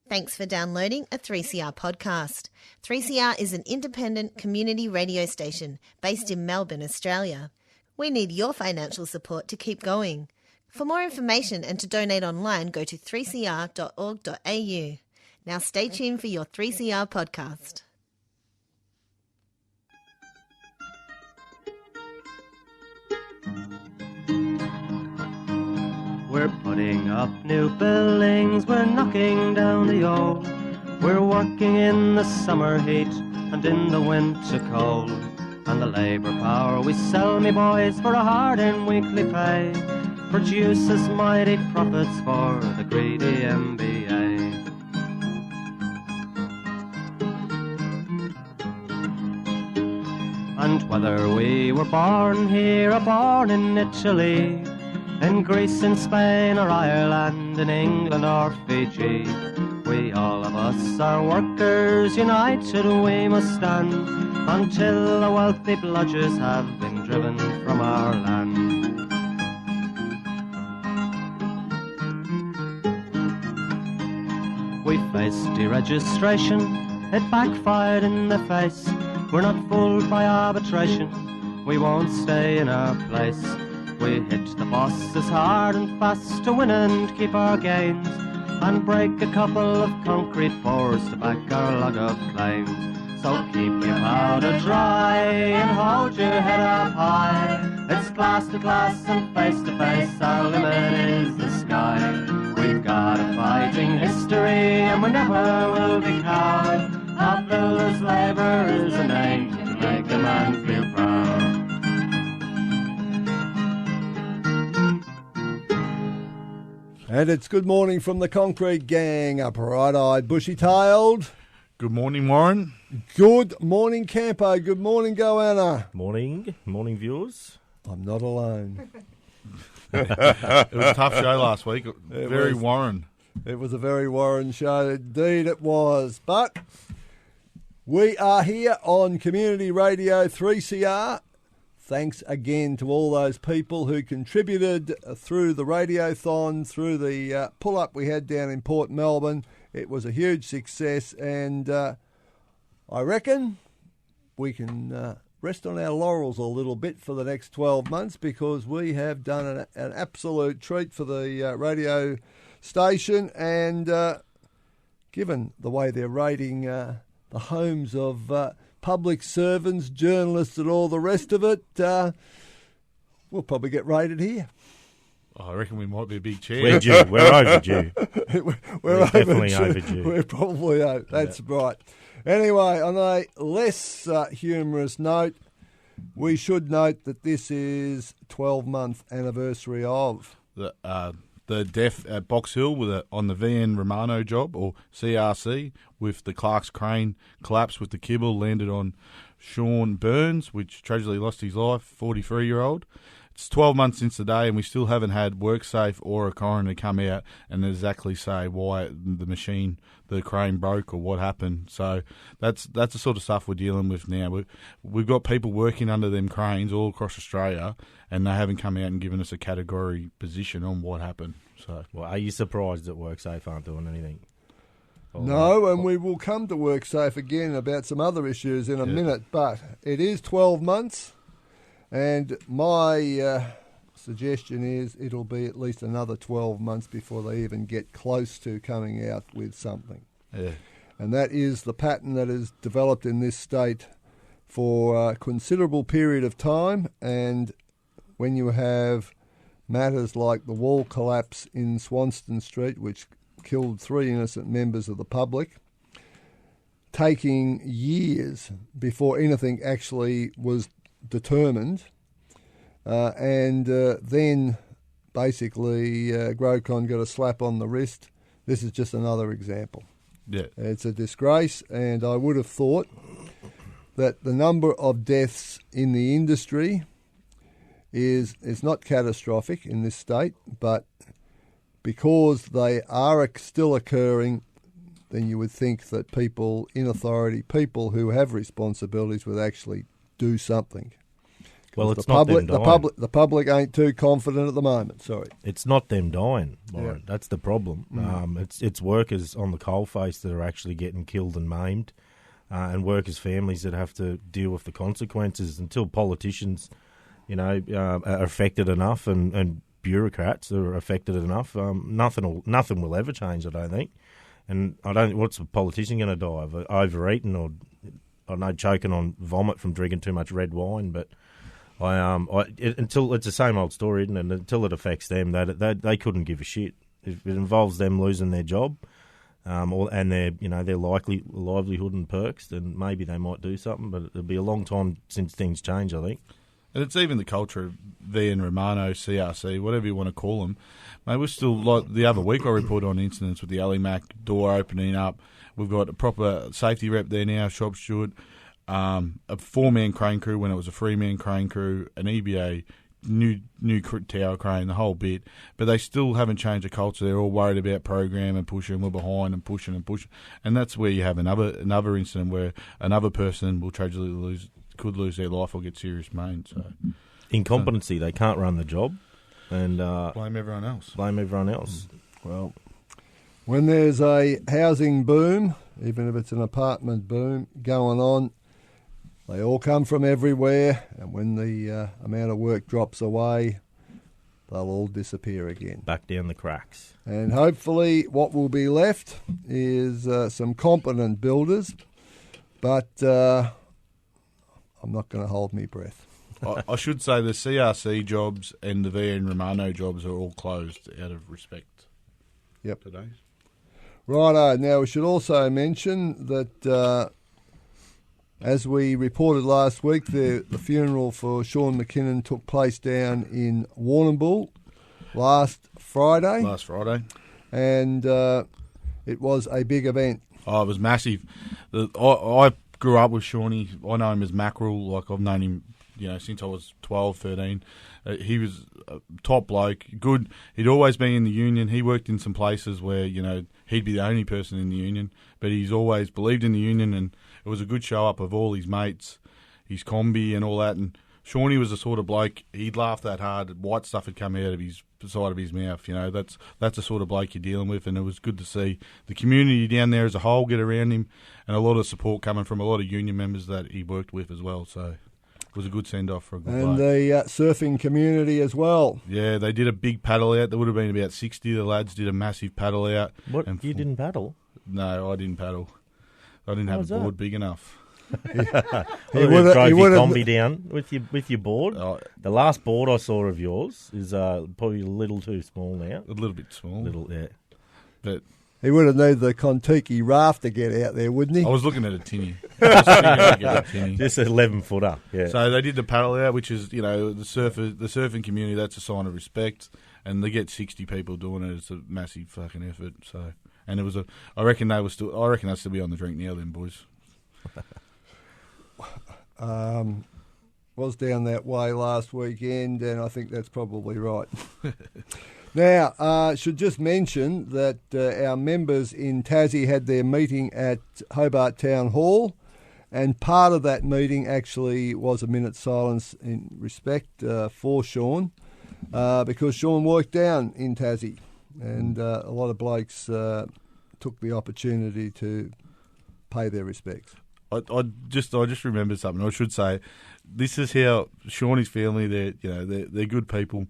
Thanks for downloading a 3CR podcast. 3CR is an independent community radio station based in Melbourne, Australia. We need your financial support to keep going. For more information and to donate online, go to 3cr.org.au. Now stay tuned for your 3CR podcast. We're putting up new buildings, we're knocking down the old. We're working in the summer heat and in the winter cold. And the labour power we sell, me boys, for a hard-earned weekly pay produces mighty profits for the greedy MBA. And whether we were born here or born in Italy, in Greece, in Spain or Ireland, in England or Fiji, we all of us are workers, united we must stand, until the wealthy bludgers have been driven from our land. We faced deregistration, it backfired in the face. We're not fooled by arbitration, we won't stay in our place. We hit the bosses hard and fast to win and keep our gains, and break a couple of concrete pours to back our log of claims. So keep your powder dry and hold your head up high. It's class to class and face to face, our limit is the sky. We've got a fighting history and we never will be cowed. Our builders' labour is a name to make a man feel proud. And it's good morning from the Concrete Gang, up bright-eyed, bushy-tailed. Good morning, Warren. Good morning, Campo. Good morning, Goanna. Morning, viewers. I'm not alone. It was a tough show last week. Very Warren. It was a very Warren show. Indeed it was. But we are here on Community Radio 3CR. Thanks again to all those people who contributed through the radiothon, through the pull-up we had down in Port Melbourne. It was a huge success, and I reckon we can rest on our laurels a little bit for the next 12 months, because we have done an absolute treat for the radio station, and given the way they're rating the homes of public servants, journalists and all the rest of it, we'll probably get rated here. Oh, I reckon we might be a big chair. We're due. We're overdue. We're definitely overdue. We're probably overdue. That's right. Anyway, on a less humorous note, we should note that this is 12-month anniversary of the death at Box Hill on the VN Romano job, or CRC, with the Clark's crane collapse with the kibble, landed on Sean Burns, which tragically lost his life, 43-year-old. It's 12 months since the day, and we still haven't had WorkSafe or a coroner come out and exactly say why the crane broke or what happened. So that's the sort of stuff we're dealing with now. We've got people working under them cranes all across Australia, and they haven't come out and given us a category position on what happened. So, well, are you surprised that WorkSafe aren't doing anything? No, and we will come to WorkSafe again about some other issues in a minute, but it is 12 months. And my suggestion is it'll be at least another 12 months before they even get close to coming out with something. Yeah. And that is the pattern that has developed in this state for a considerable period of time. And when you have matters like the wall collapse in Swanston Street, which killed 3 innocent members of the public, taking years before anything actually was determined, and then basically Grocon got a slap on the wrist. This is just another example. Yeah, it's a disgrace, and I would have thought that the number of deaths in the industry is not catastrophic in this state, but because they are still occurring, then you would think that people in authority, people who have responsibilities, would actually do something. Well, The it's not them dying. the public ain't too confident at the moment. Sorry. It's not them dying, Byron. Yeah. That's the problem. It's workers on the coalface that are actually getting killed and maimed, and workers' families that have to deal with the consequences until politicians, are affected enough and bureaucrats are affected enough. Nothing will ever change, I don't think. And what's a politician going to die of? Overeating or, I don't know, choking on vomit from drinking too much red wine, but until it's the same old story, isn't it? Until it affects them, they couldn't give a shit. If it involves them losing their job, and their livelihood and perks, then maybe they might do something. But it'll be a long time since things change, I think. And it's even the culture of VN Romano, CRC, whatever you want to call them. Mate, we're still, like the other week I reported on incidents with the Alimac door opening up. We've got a proper safety rep there now, shop steward, a 4-man crane crew when it was a 3-man crane crew, an EBA, new tower crane, the whole bit. But they still haven't changed the culture. They're all worried about program and pushing. We're behind and pushing and pushing. And that's where you have another incident where another person will tragically could lose their life or get serious maim. So Incompetency, they can't run the job. And blame everyone else. Well, when there's a housing boom, even if it's an apartment boom going on, they all come from everywhere, and when the amount of work drops away, they'll all disappear again. Back down the cracks. And hopefully what will be left is some competent builders, but I'm not going to hold my breath. I should say the CRC jobs and the VN Romano jobs are all closed out of respect. Yep. Today. Righto. Now we should also mention that as we reported last week, the funeral for Sean McKinnon took place down in Warrnambool last Friday. And it was a big event. Oh, it was massive. I grew up with Shawnee. I know him as Mackerel. Like, I've known him, since I was 12, 13. He was a top bloke, good. He'd always been in the union. He worked in some places where, he'd be the only person in the union, but he's always believed in the union, and it was a good show-up of all his mates, his combi and all that. And Shawnee was the sort of bloke, he'd laugh that hard, white stuff had come out of his side of his mouth. That's the sort of bloke you're dealing with, and it was good to see the community down there as a whole get around him, and a lot of support coming from a lot of union members that he worked with as well. So it was a good send-off for a good bloke. And the surfing community as well. Yeah, they did a big paddle out. There would have been about 60. The lads did a massive paddle out. What? You didn't paddle? No, I didn't paddle. I didn't have a board big enough. You drove your combi down with your board. The last board I saw of yours is probably a little too small now. A little bit small. Yeah. But he would have needed the Kontiki raft to get out there, wouldn't he? I was looking at a tinny. Just an 11-footer. Yeah. So they did the paddle out, which is, the surfing community, that's a sign of respect. And they get 60 people doing it. It's a massive fucking effort. So, and it was I reckon they'll still be on the drink now then, boys. Was down that way last weekend, and I think that's probably right. Now, should just mention that our members in Tassie had their meeting at Hobart Town Hall, and part of that meeting actually was a minute's silence in respect for Sean, because Sean worked down in Tassie, and a lot of blokes took the opportunity to pay their respects. I just remembered something. I should say, this is how Shawnee's family, they're good people.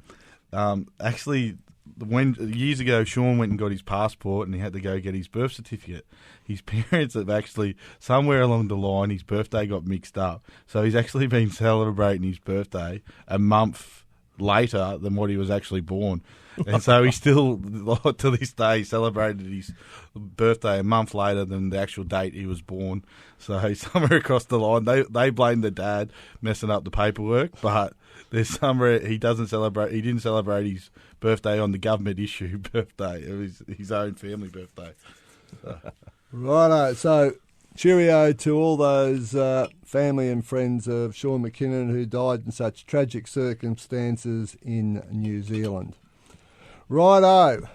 Actually, when years ago Sean went and got his passport and he had to go get his birth certificate, his parents have actually, somewhere along the line, his birthday got mixed up. So he's actually been celebrating his birthday a month later than what he was actually born. And so he still, to this day, celebrated his birthday a month later than the actual date he was born. So somewhere across the line, they blame the dad messing up the paperwork, but there's somewhere he didn't celebrate his birthday on the government issue birthday. It was his own family birthday. Righto. So cheerio to all those family and friends of Sean McKinnon who died in such tragic circumstances in New Zealand. Righto.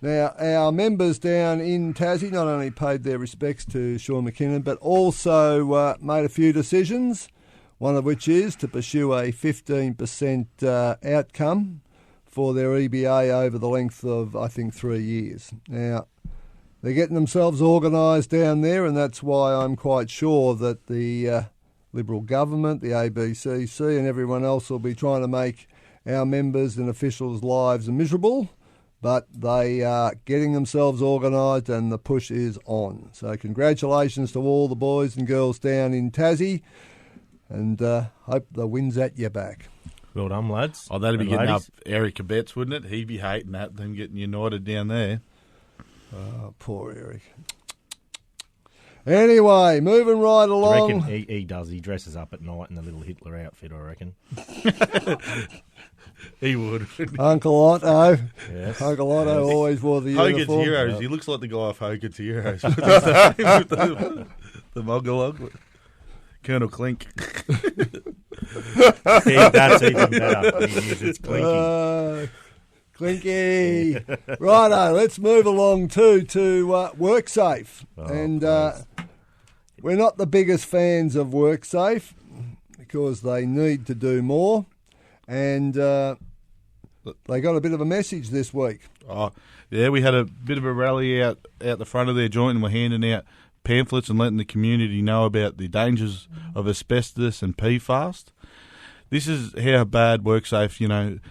Now, our members down in Tassie not only paid their respects to Sean McKinnon, but also made a few decisions. one of which is to pursue a 15% outcome for their EBA over the length of, I think, 3 years. Now, they're getting themselves organised down there, and that's why I'm quite sure that the Liberal government, the ABCC and everyone else will be trying to make our members and officials' lives miserable, but they are getting themselves organised and the push is on. So congratulations to all the boys and girls down in Tassie, and hope the wind's at your back. Well done, lads. Oh, that'd be And getting ladies. up Eric Betts, wouldn't it? He'd be hating that, them getting united down there. Oh, poor Eric. Anyway, moving right I along. reckon he does. He dresses up at night in the little Hitler outfit, I reckon. He would. Uncle Otto. Yes. Uncle Otto always wore the Hogan's uniform. Heroes. He looks like the guy off Hogan's Heroes. the Moggalog. Colonel Clink. Yeah, that's even better. He uses Clinky. Clinky. Righto, let's move along to WorkSafe. Oh, and please. we're not the biggest fans of WorkSafe because they need to do more. And they got a bit of a message this week. Oh, yeah, we had a bit of a rally out the front of their joint, and we're handing out pamphlets and letting the community know about the dangers of asbestos and PFAS. This is how bad WorkSafe,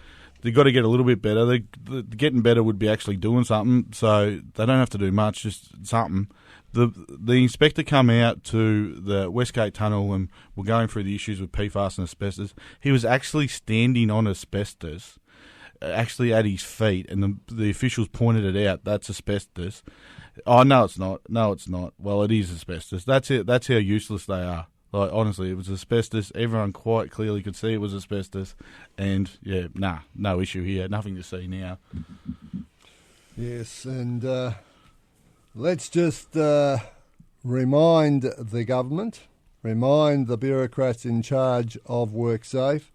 they've got to get a little bit better. The getting better would be actually doing something, so they don't have to do much, just something. The inspector come out to the Westgate Tunnel and we're going through the issues with PFAS and asbestos. He was actually standing on asbestos, actually at his feet, and the officials pointed it out. That's asbestos. Oh, no, it's not. No, it's not. Well, it is asbestos. That's it. That's how useless they are. Like, honestly, it was asbestos. Everyone quite clearly could see it was asbestos. And, yeah, no issue here. Nothing to see now. Yes, and let's just remind the government, remind the bureaucrats in charge of WorkSafe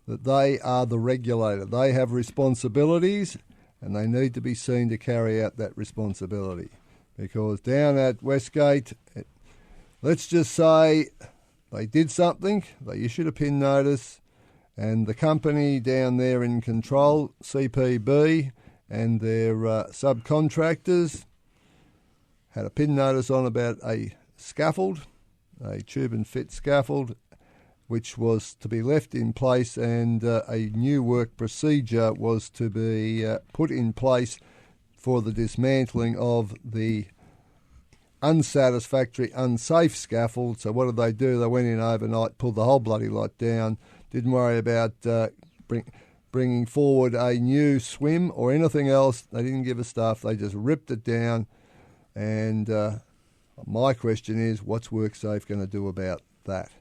that they are the regulator. They have responsibilities and they need to be seen to carry out that responsibility. Because down at Westgate, let's just say they did something, they issued a PIN notice, and the company down there in control, CPB, and their subcontractors had a PIN notice on about a scaffold, a tube and fit scaffold, which was to be left in place, and a new work procedure was to be put in place for the dismantling of the unsatisfactory, unsafe scaffold. So what did they do? They went in overnight, pulled the whole bloody lot down, didn't worry about bringing forward a new swim or anything else. They didn't give a stuff. They just ripped it down. And my question is, what's WorkSafe going to do about that?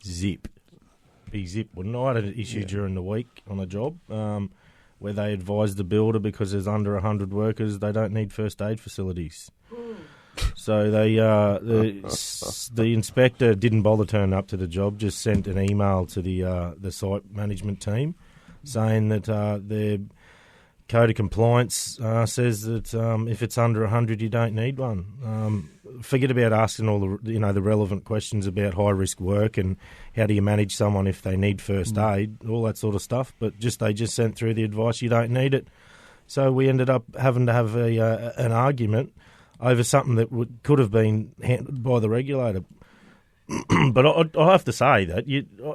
Zip. Be zip, wouldn't I? I had an issue during the week on a job where they advised the builder because there's under 100 workers, they don't need first aid facilities. So they the inspector didn't bother turning up to the job, just sent an email to the site management team saying that their code of compliance says that if it's under 100, you don't need one. Forget about asking all the relevant questions about high risk work and how do you manage someone if they need first aid, all that sort of stuff. But they just sent through the advice you don't need it. So we ended up having to have an argument over something that could have been handled by the regulator. But I have to say that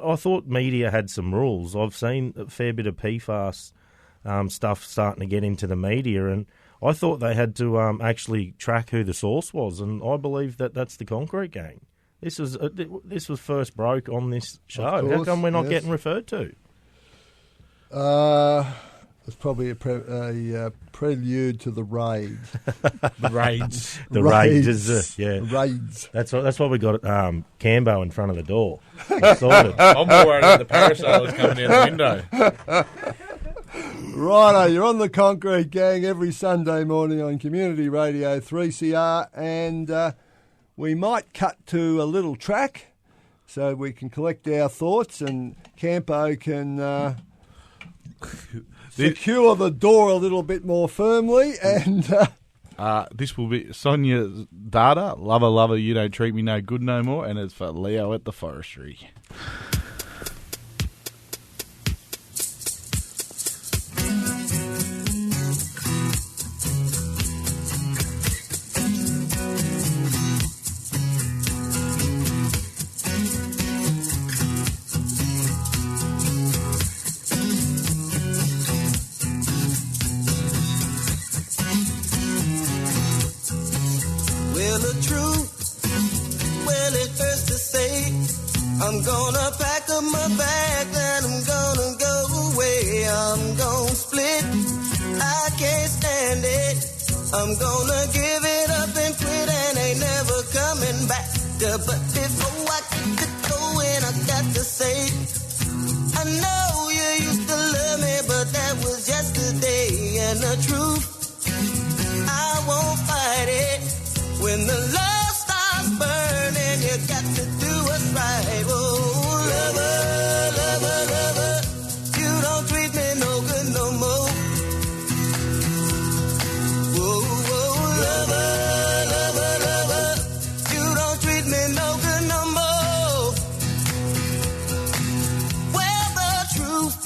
I thought media had some rules. I've seen a fair bit of PFAS stuff starting to get into the media, and I thought they had to actually track who the source was, and I believe that that's the Concrete Gang. This was first broke on this show. How come we're not getting referred to? It's probably a prelude to the raid. The raids. The raids. Yeah. Raids. That's why we got Campo in front of the door. Sorted. I'm more worried about the parasailers coming out the window. Righto, you're on the Concrete Gang every Sunday morning on Community Radio 3CR, and we might cut to a little track so we can collect our thoughts and Campo can secure the door a little bit more firmly. And this will be Sonia's data. Lover, you don't treat me no good no more, and it's for Leo at the forestry. the truth, well, it hurts to say. I'm gonna pack up my bag and I'm gonna go away. I'm gonna split, I can't stand it. I'm gonna give it up and quit and ain't never coming back. But before I get to going, I got to say, I know you used to love me, but that was yesterday. And the truth, I won't fight it. When the love starts burning, you got to do what's right. Oh, lover, lover, lover, you don't treat me no good no more. Whoa, whoa, lover, lover, lover, you don't treat me no good no more. Well, the truth,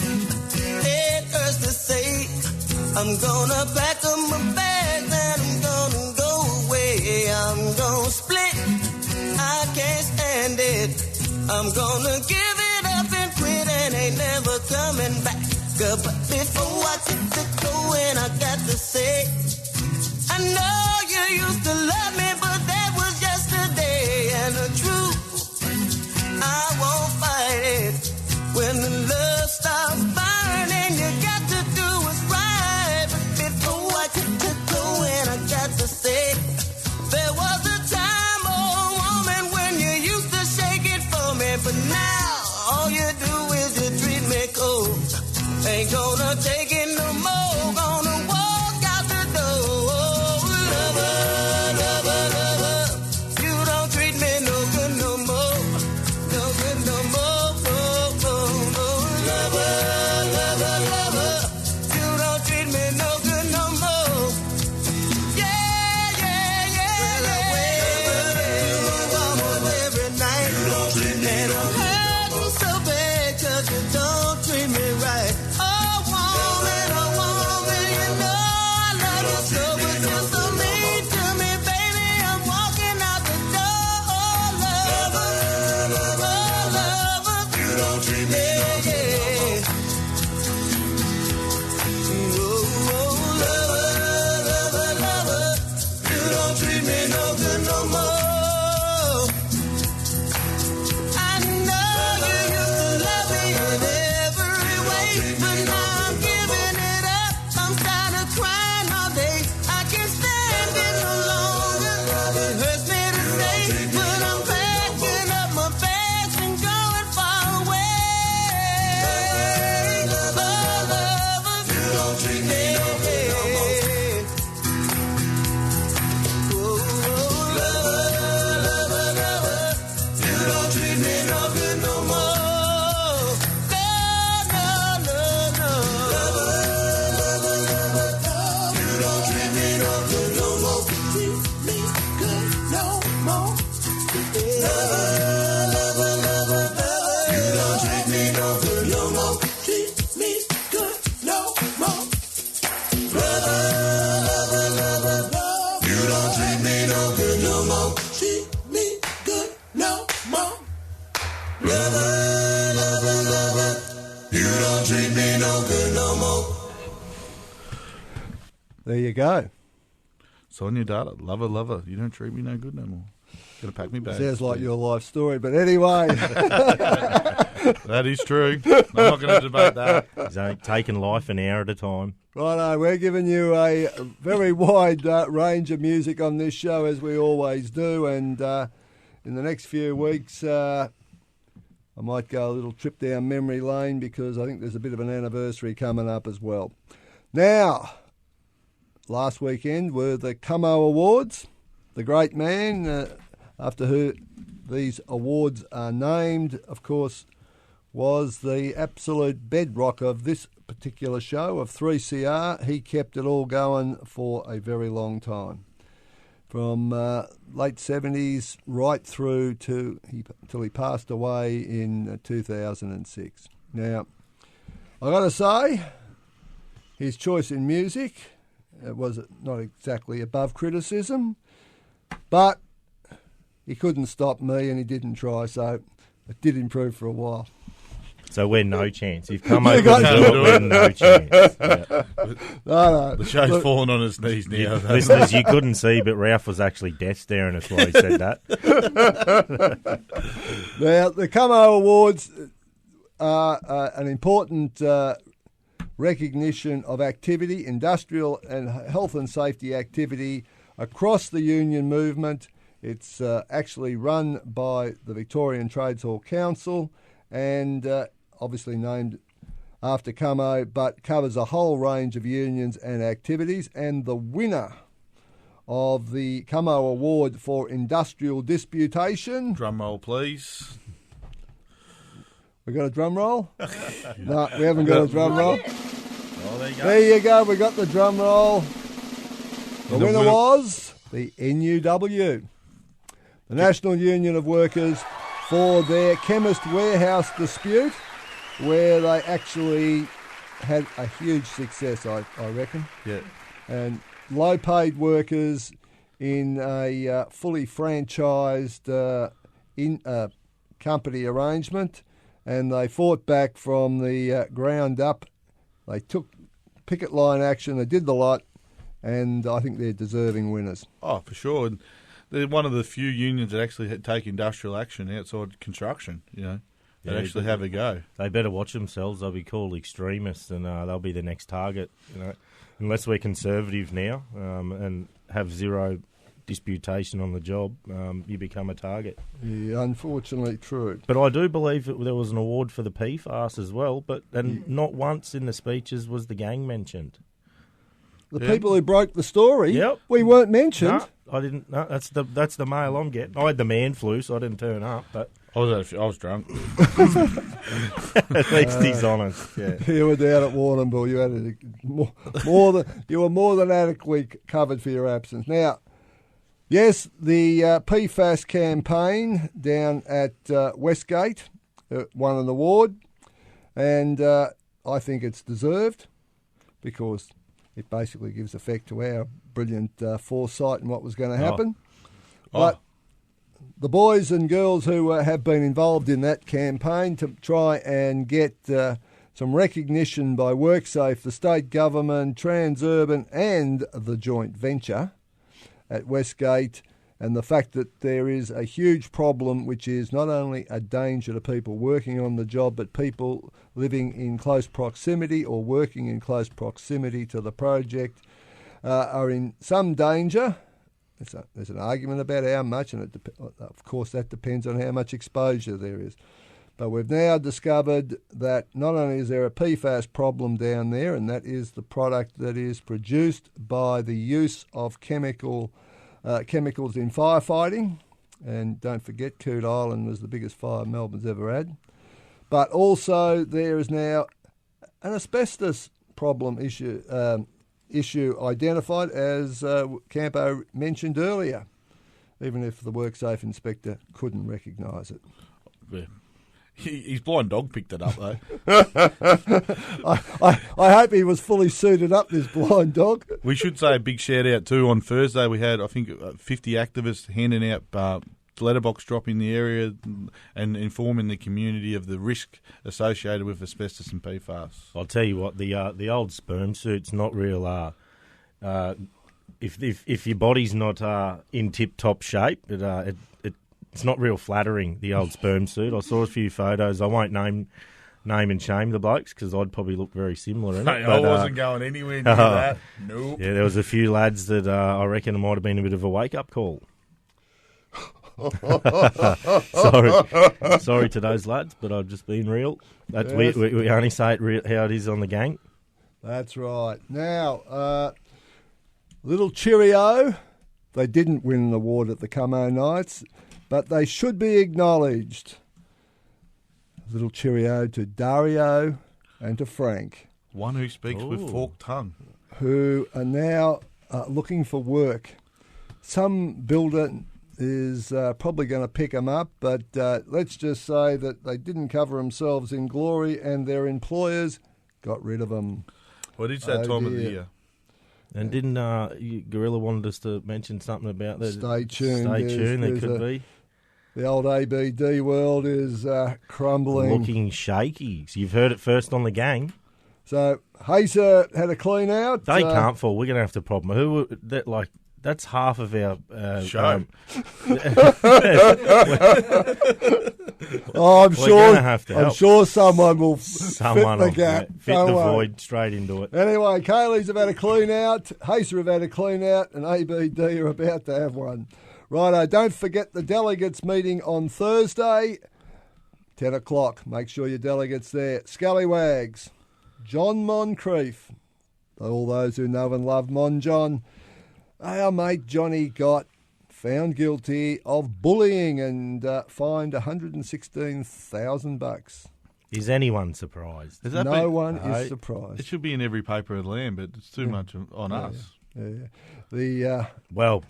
it hurts to say. I'm gonna pack up my bags and I'm gonna go away. I'm gonna split, I can't stand it. I'm gonna give it up and quit and ain't never coming back. But before I get to going, I got to say, I know you used to love me, but that was yesterday. And the truth, I won't fight it. When the love stops burning, you got to do what's right. But before I get to going, I got to say, there was a time, oh woman, when you used to shake it for me. But now, all you do is you treat me cold. Ain't gonna take it no more. Gonna walk out the door. Oh, lover, lover, lover, you don't treat me no good no more. No good no more. Oh, oh, oh. Lover, lover, lover, you don't treat me no good no more. Yeah, yeah, yeah, yeah. Almost every night. You don't treat me no good. Hurt me so bad 'cause you don't treat me right. Oh, woman, you know I love you so, but you're so mean to me, baby. I'm walking out the door. Oh, lover, lover, lover, you don't treat me no good no more. Oh, lover, lover, lover, you don't treat me no good no more. I know you used to love me in every way, but now I'm giving it up. I'm tired of crying all day. I can't stand it no longer. It hurts me to say, but I'm packing up my bags and going far away. Oh, lover, you don't treat me no good no more. Oh, lover, lover, lover, you don't treat me no good no more. No, no, no, no. Lover, lover, lover, you don't treat me no good no more. Treat me good no more. Lover, lover, lover, you don't treat me no good no more. Treat me good no more. Lover, lover, lover, you don't treat me no good no more. Treat me good no more. Lover, lover, lover, you don't treat me no good no more. There you go. Sign your data. Lover, lover. You don't treat me no good no more. Gotta pack me back. Sounds like your life story, but anyway. That is true. I'm not going to debate that. He's only taking life an hour at a time. Righto, we're giving you a very wide range of music on this show, as we always do, and in the next few weeks I might go a little trip down memory lane because I think there's a bit of an anniversary coming up as well. Now, last weekend were the Campo Awards. The great man, after who these awards are named, of course, was the absolute bedrock of this particular show of 3CR. He kept it all going for a very long time, from late 70s right through to till he passed away in 2006. Now, I got to say, his choice in music was not exactly above criticism, but he couldn't stop me and he didn't try, so it did improve for a while. So we're no chance. If Como couldn't do it, we're no chance. Yeah. No. The show's fallen on his knees now. Listeners, you couldn't see, but Ralph was actually death staring us while he said that. Now, the Como Awards are an important recognition of activity, industrial and health and safety activity across the union movement. It's actually run by the Victorian Trades Hall Council and obviously named after Como, but covers a whole range of unions and activities. And the winner of the Como Award for Industrial Disputation... Drum roll, please. We got a drum roll? No, we haven't got a drum roll. Oh, there you go. There you go, we got the drum roll. The winner was the NUW, the National Union of Workers, for their chemist warehouse dispute, where they actually had a huge success, I reckon. Yeah. And low-paid workers in a fully franchised company arrangement, and they fought back from the ground up. They took picket line action, they did the lot, and I think they're deserving winners. Oh, for sure. And they're one of the few unions that actually take industrial action outside construction, that actually have a go. They better watch themselves. They'll be called extremists, and they'll be the next target. Unless we're conservative now and have zero disputation on the job, you become a target. Yeah, unfortunately true. But I do believe that there was an award for the PFAS as well, and not once in the speeches was the gang mentioned. The people who broke the story, Yep. we weren't mentioned. No, I didn't. No, that's the mail I'm getting. I had the man flu, so I didn't turn up. But I was drunk. at least he's honest. Yeah. You were down at Warrnambool. You had you were more than adequately covered for your absence. Now, yes, the PFAS campaign down at Westgate won an award, and I think it's deserved because it basically gives effect to our brilliant foresight and what was going to happen. But the boys and girls who have been involved in that campaign to try and get some recognition by WorkSafe, the state government, Transurban and the joint venture at Westgate, and the fact that there is a huge problem which is not only a danger to people working on the job, but people living in close proximity or working in close proximity to the project are in some danger. There's an argument about how much, and of course that depends on how much exposure there is. But we've now discovered that not only is there a PFAS problem down there, and that is the product that is produced by the use of chemicals in firefighting, and don't forget Coot Island was the biggest fire Melbourne's ever had, but also there is now an asbestos problem issue identified, as Campo mentioned earlier, even if the WorkSafe inspector couldn't recognise it. Yeah. His blind dog picked it up, though. I hope he was fully suited up, this blind dog. We should say a big shout-out, too. On Thursday, we had, I think, 50 activists handing out letterbox drop in the area and informing the community of the risk associated with asbestos and PFAS. I'll tell you what, the old sperm suit's not real. If your body's not in tip-top shape, it's not real flattering, the old sperm suit. I saw a few photos. I won't name and shame the blokes because I'd probably look very similar in it. Hey, I wasn't going anywhere near that. Nope. Yeah, there was a few lads that I reckon it might have been a bit of a wake-up call. Sorry to those lads, but I've just been real. That's yes. we only say it how it is on the gang. That's right. Now, little cheerio. They didn't win an award at the Como Nights, but they should be acknowledged. Little cheerio to Dario and to Frank. One who speaks with forked tongue. Who are now looking for work. Some builder is probably going to pick them up, but let's just say that they didn't cover themselves in glory and their employers got rid of them. Well, it's that time of the year. And didn't Gorilla wanted us to mention something about that? Stay tuned. Stay tuned, there could be. The old ABD world is crumbling. Looking shaky. So you've heard it first on the gang. So Hazer had a clean out. They can't fall. We're going to have to problem. That's half of our show. I'm gonna have to help. I'm sure someone will fit the gap. Fit the void straight into it. Anyway, Kayleys have had a clean out, Hazer have had a clean out, and ABD are about to have one. Righto, don't forget the delegates meeting on Thursday, 10 o'clock. Make sure your delegates there. Scallywags, John Moncrief, all those who know and love Mon John. Our mate Johnny got found guilty of bullying and fined $116,000. Is anyone surprised? No one is surprised. It should be in every paper of the land, but it's too much on us. Yeah. The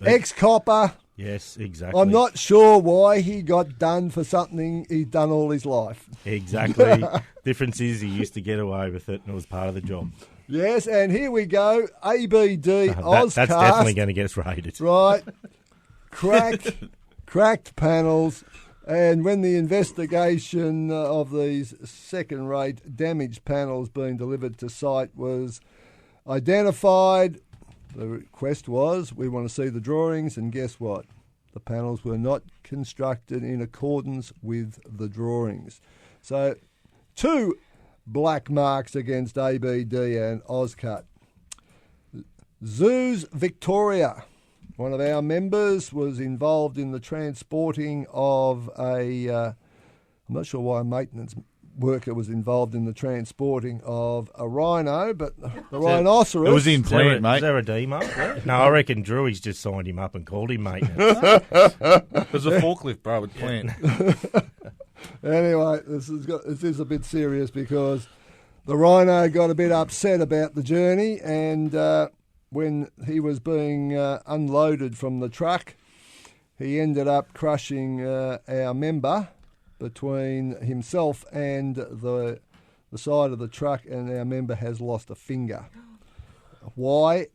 ex-copper. Yes, exactly. I'm not sure why he got done for something he'd done all his life. Exactly. Difference is he used to get away with it and it was part of the job. Yes, and here we go. ABD Ozcast. That's definitely going to get us rated. Right. Cracked panels. And when the investigation of these second-rate damaged panels being delivered to site was identified, the request was, we want to see the drawings, and guess what? The panels were not constructed in accordance with the drawings. So 2 black marks against ABD and Ozcut. Zoos Victoria. One of our members was involved in the transporting of I'm not sure why a maintenance worker was involved in the transporting of a rhino, but the rhinoceros. It was in plant, mate. Is there a D mark? No, I reckon Drewy's just signed him up and called him maintenance. There's a forklift, bro, with plant. Anyway, this is a bit serious because the rhino got a bit upset about the journey, and when he was being unloaded from the truck, he ended up crushing our member between himself and the side of the truck, and our member has lost a finger. Why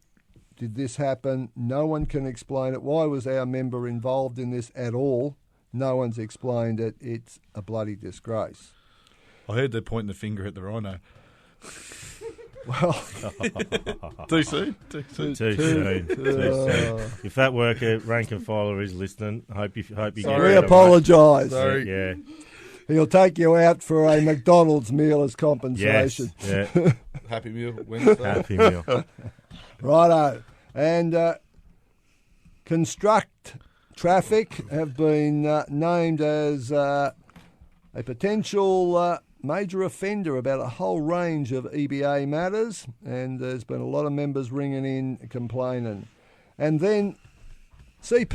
did this happen? No one can explain it. Why was our member involved in this at all? No one's explained it. It's a bloody disgrace. I heard they're pointing the finger at the rhino. Well, Too soon. Too soon. If that worker, rank and filer, is listening, I hope you get we apologise. Sorry. Yeah. He'll take you out for a McDonald's meal as compensation. Yes. Yeah. Happy Meal Wednesday. Happy meal. Righto. And Construct Traffic have been named as a potential major offender about a whole range of EBA matters, and there's been a lot of members ringing in complaining. And then CIP,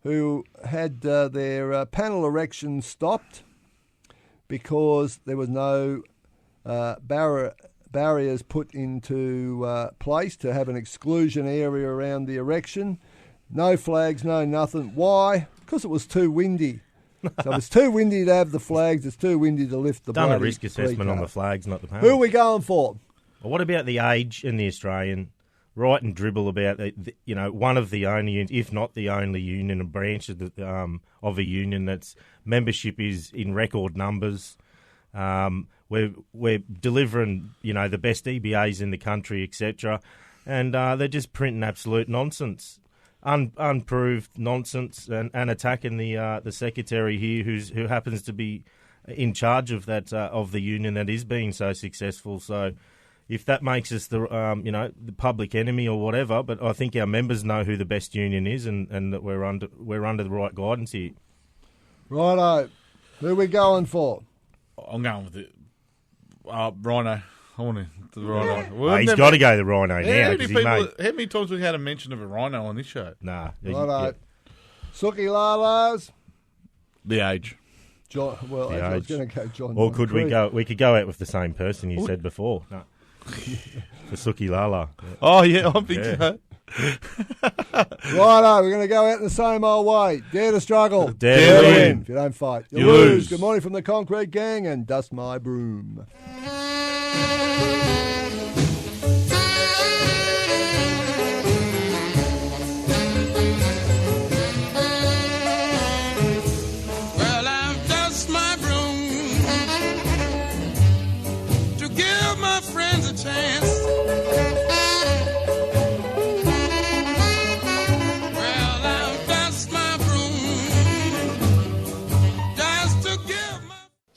who had their panel erection stopped because there was no barriers put into place to have an exclusion area around the erection. No flags, no nothing. Why? Because it was too windy. So it's too windy to have the flags. It's too windy to lift the Done bloody a risk assessment pre-cut. on the flags, not the panel. Who are we going for? Well, what about the age in the Australian? Write and dribble about one of the only, if not the only union and branch of a union that's membership is in record numbers. We're delivering the best EBAs in the country, etc., and they're just printing absolute nonsense. Unproved nonsense and attacking the secretary here, who happens to be in charge of that of the union that is being so successful. So, if that makes us the public enemy or whatever, but I think our members know who the best union is, and that we're under the right guidance here. Righto, who are we going for? I'm going with it. Rhino. I want the rhino. Well, he's got to go the rhino now. How many times we had a mention of a rhino on this show? Nah. Righto. Suki Lalas. The age. John. Well, The I was age. going to go John. Or could we Moncrief. go? We could go out with the same person you said before. No. For Suki Lala. Oh, yeah, I'm thinking that. Righto, we're going to go out in the same old way. Dare to struggle. Dare to win. If you don't fight, You lose. Good morning from the Concrete Gang and Dust My Broom.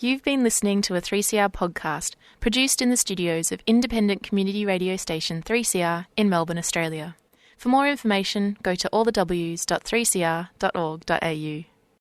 You've been listening to a 3CR podcast produced in the studios of independent community radio station 3CR in Melbourne, Australia. For more information, go to allthews.3cr.org.au.